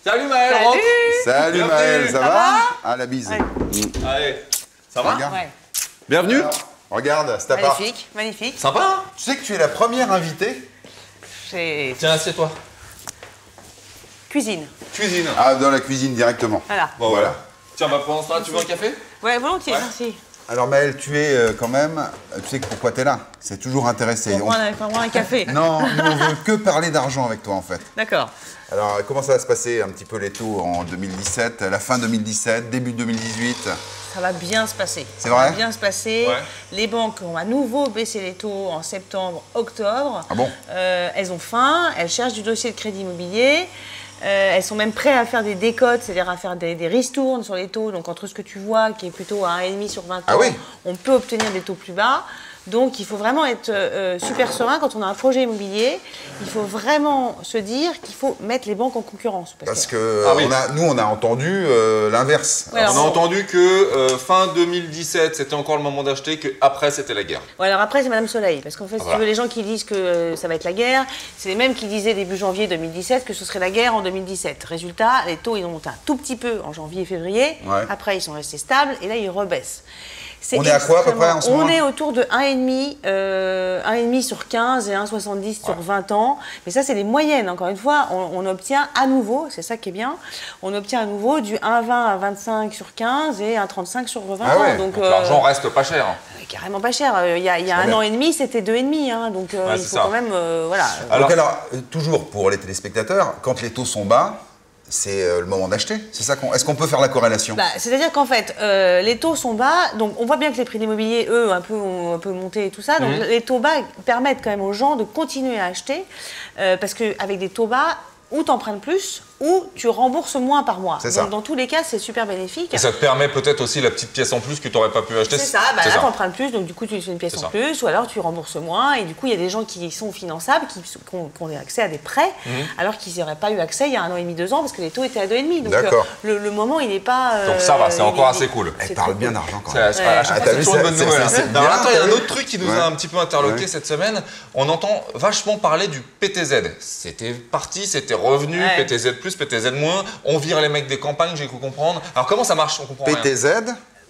Salut Maël, Salut. rentre. Salut Bienvenue. Maël, ça va? Ah, la bise. Ouais. Allez, ça va? Regarde. Ouais. Bienvenue. Alors, regarde, c'est appart. Magnifique, magnifique. Sympa, hein? Tu sais que tu es la première invitée? C'est Tiens, assieds-toi. cuisine. Cuisine. Ah, dans la cuisine directement. Voilà. Bon, voilà. Tiens, bah pendant ce temps-là, tu veux un café? Ouais, volontiers, Ouais. merci. Alors Maël, tu es quand même, tu sais que pourquoi tu es là? C'est toujours intéressé. Pour prendre un café. Non, nous on veut que parler d'argent avec toi en fait. D'accord. Alors comment ça va se passer un petit peu les taux en 2017, la fin 2017, début 2018? Ça va bien se passer. C'est Ça vrai? va bien se passer. Ouais. Les banques ont à nouveau baissé les taux en septembre, octobre. Ah bon? Elles ont faim, elles cherchent du dossier de crédit immobilier. Elles sont même prêtes à faire des décotes, c'est-à-dire à faire des ristournes sur les taux. Donc entre ce que tu vois, qui est plutôt à 1,5 sur 20 ans, Ah oui? on peut obtenir des taux plus bas. Donc il faut vraiment être super serein quand on a un projet immobilier. Il faut vraiment se dire qu'il faut mettre les banques en concurrence. Parce que Ah oui. nous on a entendu l'inverse. Ouais, On a alors, entendu que fin 2017, c'était encore le moment d'acheter, qu'après, c'était la guerre. ouais, alors après, c'est Madame Soleil. Parce qu'en fait, si Voilà. tu veux, les gens qui disent que ça va être la guerre, c'est les mêmes qui disaient début janvier 2017 que ce serait la guerre en 2017. Résultat, les taux, ils ont monté un tout petit peu en janvier et février. Ouais. Après, ils sont restés stables et là, ils rebaissent. On est à quoi, à peu près, en ce moment? On est autour de 1,5 sur 15 et 1,70 sur 20 ans. Mais ça, c'est les moyennes. Encore une fois, on obtient à nouveau, c'est ça qui est bien, on obtient à nouveau du 1,20 à 25 sur 15 et 1,35 sur 20 Ah ouais. ans. Donc, L'argent reste pas cher. carrément pas cher. Il y a un bien. an et demi, c'était 2,5. Hein, donc il c'est faut ça. quand même. Voilà. Alors- Alors, toujours pour les téléspectateurs, quand les taux sont bas, c'est le moment d'acheter. C'est ça est-ce qu'on peut faire la corrélation? Bah, c'est-à-dire qu'en fait, les taux sont bas, donc on voit bien que les prix de l'immobilier, eux, ont un peu monté et tout ça. Donc les taux bas permettent quand même aux gens de continuer à acheter, parce qu'avec des taux bas, ou tu empruntes plus, ou tu rembourses moins par mois. C'est ça. Donc dans tous les cas, c'est super bénéfique. Et ça te permet peut-être aussi la petite pièce en plus que tu n'aurais pas pu acheter. C'est ça, bah là tu empruntes plus, donc du coup tu fais une pièce C'est en ça. plus, ou alors tu rembourses moins, et du coup il y a des gens qui sont finançables, qui ont accès à des prêts, alors qu'ils n'auraient pas eu accès il y a 1 an et demi, 2 ans, parce que les taux étaient à 2,5. Donc D'accord. le moment il n'est pas... Donc ça va, c'est encore assez cool. Elle c'est parle très bien cool. d'argent quand C'est- même. c'est- à chaque Ah, fois, t'as c'est vu, toujours une bonne c'est- nouvelle. c'est hein. bien, Alors, attends, il y a t'as un vu autre truc qui nous Ouais. a un petit peu interloqué Ouais. cette semaine. On entend vachement parler du PTZ. C'était parti, c'était revenu, Ouais. PTZ plus, PTZ moins. On vire les mecs des campagnes, j'ai cru comprendre. Alors comment ça marche? On comprend rien. PTZ,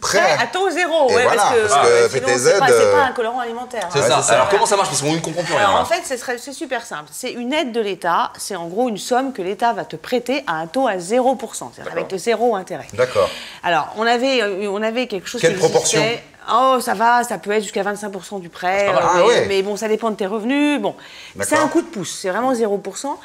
Prêt prêt. à taux zéro, Et ouais, voilà, parce que sinon, PTZ, c'est pas un colorant alimentaire. C'est hein. ça. c'est ça. Alors comment ça marche? Parce qu'on ne comprend plus rien. Alors, là. en fait, c'est super simple. C'est une aide de l'État. C'est en gros une somme que l'État va te prêter à un taux à 0%, c'est-à-dire avec le zéro intérêt. D'accord. Alors, on avait quelque chose Quelle qui existait. proportion? Oh, ça va, ça peut être jusqu'à 25% du prêt. pas mal. Ah mais, ouais. mais bon, ça dépend de tes revenus. Bon, c'est D'accord. un coup de pouce. C'est vraiment 0%.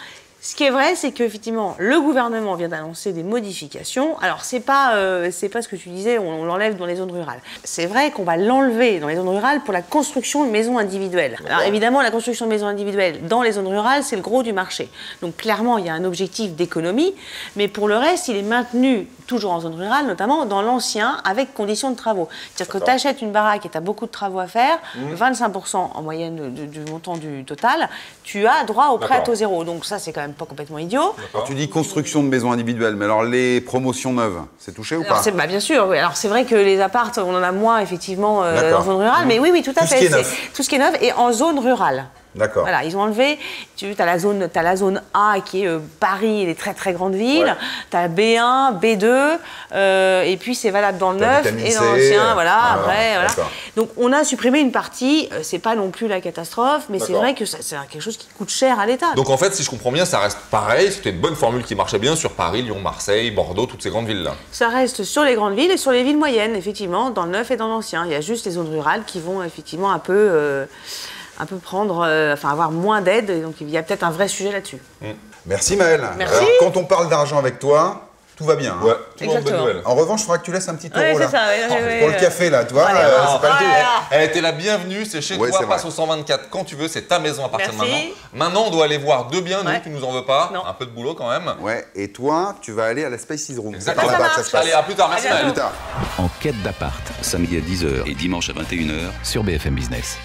Ce qui est vrai, c'est qu'effectivement, le gouvernement vient d'annoncer des modifications. Alors, c'est pas ce que tu disais, on l'enlève dans les zones rurales. C'est vrai qu'on va l'enlever dans les zones rurales pour la construction de maisons individuelles. Alors, évidemment, la construction de maisons individuelles dans les zones rurales, c'est le gros du marché. Donc, clairement, il y a un objectif d'économie, mais pour le reste, il est maintenu toujours en zone rurale, notamment dans l'ancien, avec conditions de travaux. C'est-à-dire que tu achètes une baraque et tu as beaucoup de travaux à faire, 25% en moyenne du montant du total, tu as droit au prêt à taux zéro. Donc ça, c'est quand même pas complètement idiot. Alors, tu dis construction de maisons individuelles, mais alors les promotions neuves, c'est touché ou Alors, pas? bah, bien sûr, oui. Alors c'est vrai que les apparts, on en a moins effectivement D'accord. en zone rurale, mais oui, tout à Tout ce fait. qui est C'est neuf. tout ce qui est neuf et en zone rurale. D'accord. Voilà, ils ont enlevé, t'as la zone A qui est Paris et les très très grandes villes, Ouais. t'as B1, B2, et puis c'est valable dans le T'as neuf vitamine et C, dans l'ancien, voilà, voilà, après, voilà. d'accord. Donc on a supprimé une partie, c'est pas non plus la catastrophe, mais c'est D'accord. vrai que c'est quelque chose qui coûte cher à l'État. Donc en fait, si je comprends bien, ça reste pareil. C'était une bonne formule qui marchait bien sur Paris, Lyon, Marseille, Bordeaux, toutes ces grandes villes-là. Ça reste sur les grandes villes et sur les villes moyennes, effectivement, dans le neuf et dans l'ancien. Il y a juste les zones rurales qui vont effectivement un peu prendre, avoir moins d'aide. Et donc il y a peut-être un vrai sujet là-dessus. Merci Maël. Merci. Alors, quand on parle d'argent avec toi, tout va bien. hein. Ouais, toujours une bonne Exactement. nouvelle. En revanche, il faudra que tu laisses un petit euro Ouais, là. c'est ça, ouais, Pour ouais, le café là, tu vois, Allez, c'est pas le tout. Elle a été la bienvenue, c'est chez Ouais, toi, c'est passe vrai. au 124 quand tu veux, c'est ta maison à partir de Merci. maintenant. Maintenant, on doit aller voir deux biens, nous, Ouais. tu nous en veux pas, Non. un peu de boulot quand même. Ouais, et toi, tu vas aller à la Spaces Room. Exactement. C'est là-bas que ça se passe. Allez, à plus tard, merci À bientôt. Maël. Plus tard. En quête d'appart, samedi à 10h et dimanche à 21h sur BFM Business.